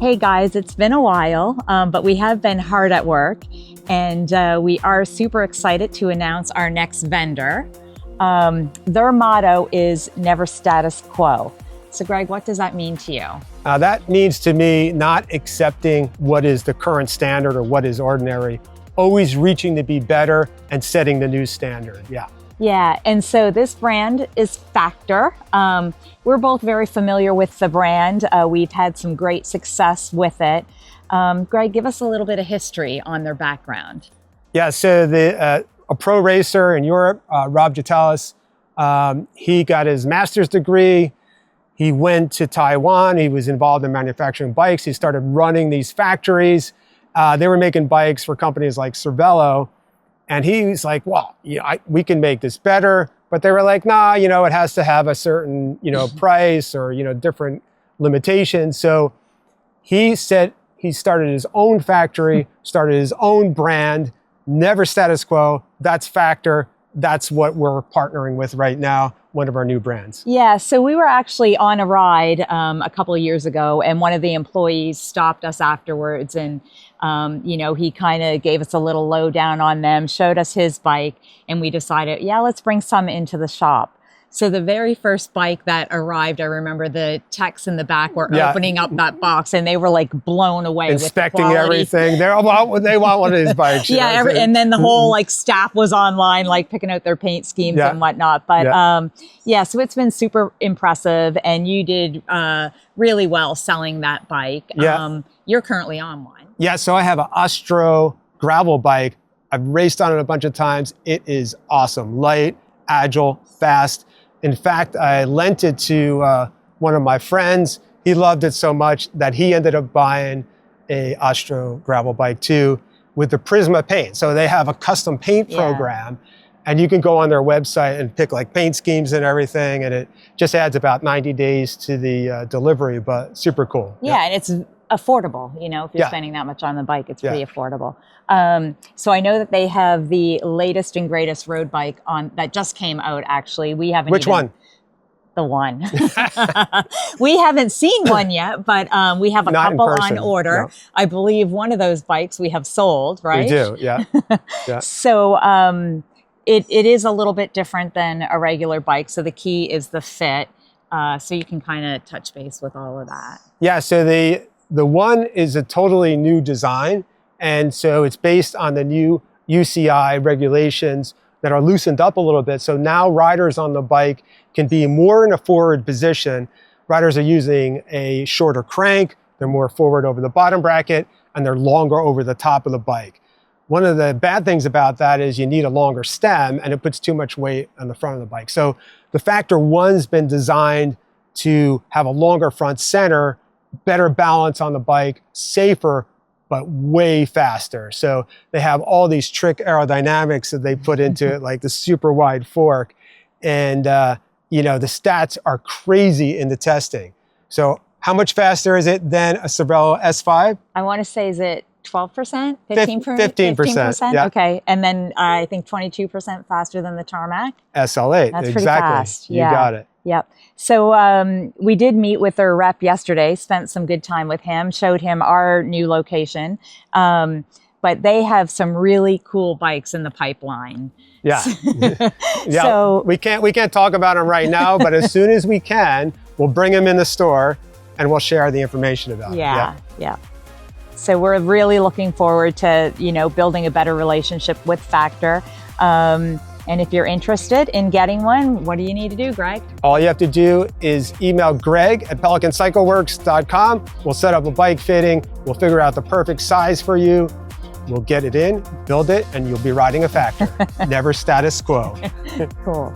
Hey guys, it's been a while, but we have been hard at work, and we are super excited to announce our next vendor. Their motto is never status quo. So Greg, what does that mean to you? That means to me not accepting what is the current standard or what is ordinary, always reaching to be better and setting the new standard. Yeah, and so this brand is Factor. We're both very familiar with the brand. We've had some great success with it. Greg, give us a little bit of history on their background. Yeah, so a pro racer in Europe, Rob Jatalis, he got his master's degree. He went to Taiwan. He was involved in manufacturing bikes. He started running these factories. They were making bikes for companies like Cervelo. And he was like, well, we can make this better. But they were like, nah, it has to have a certain, price or, different limitations. So he said he started his own factory, started his own brand, never status quo. That's Factor. That's what we're partnering with right now, one of our new brands. Yeah, so we were actually on a ride a couple of years ago, and one of the employees stopped us afterwards, and he kind of gave us a little lowdown on them, showed us his bike, and we decided, yeah, let's bring some into the shop. So the very first bike that arrived, I remember the techs in the back were opening up that box, and they were like blown away, inspecting with the quality. Everything. They want one of these bikes. And then the whole staff was online, picking out their paint schemes and whatnot. But so it's been super impressive, and you did really well selling that bike. You're currently on one. Yeah, so I have an Ostro gravel bike. I've raced on it a bunch of times. It is awesome, light, agile, fast. In fact, I lent it to one of my friends. He loved it so much that he ended up buying a Ostro gravel bike too with the Prisma paint. So they have a custom paint program, and you can go on their website and pick paint schemes and everything. And it just adds about 90 days to the delivery, but super cool. Yeah, and it's affordable. If you're spending that much on the bike, it's pretty affordable. So I know that they have the latest and greatest road bike on that just came out. Actually, we haven't. Which one? The one. We haven't seen one yet, but we have a couple on order. No. I believe one of those bikes we have sold, right? We do, yeah. So it is a little bit different than a regular bike. So the key is the fit. So you can kind of touch base with all of that. Yeah. So the one is a totally new design. And so it's based on the new UCI regulations that are loosened up a little bit. So now riders on the bike can be more in a forward position. Riders are using a shorter crank. They're more forward over the bottom bracket, and they're longer over the top of the bike. One of the bad things about that is you need a longer stem, and it puts too much weight on the front of the bike. So the Factor 1's been designed to have a longer front center, better balance on the bike, safer, but way faster. So they have all these trick aerodynamics that they put into it, like the super wide fork. And, the stats are crazy in the testing. So how much faster is it than a Cervelo S5? I want to say, is it 12%? 15%. Yeah. Okay. And then I think 22% faster than the Tarmac? SL8. That's exactly. Pretty fast. You got it. Yep. So we did meet with their rep yesterday, spent some good time with him, showed him our new location. But they have some really cool bikes in the pipeline. Yeah. So we can't talk about them right now, but as soon as we can, we'll bring them in the store and we'll share the information about it. Yeah. So we're really looking forward to, building a better relationship with Factor. And if you're interested in getting one, what do you need to do, Greg? All you have to do is email greg@pelicancycleworks.com. We'll set up a bike fitting. We'll figure out the perfect size for you. We'll get it in, build it, and you'll be riding a Factor. Never status quo. Cool.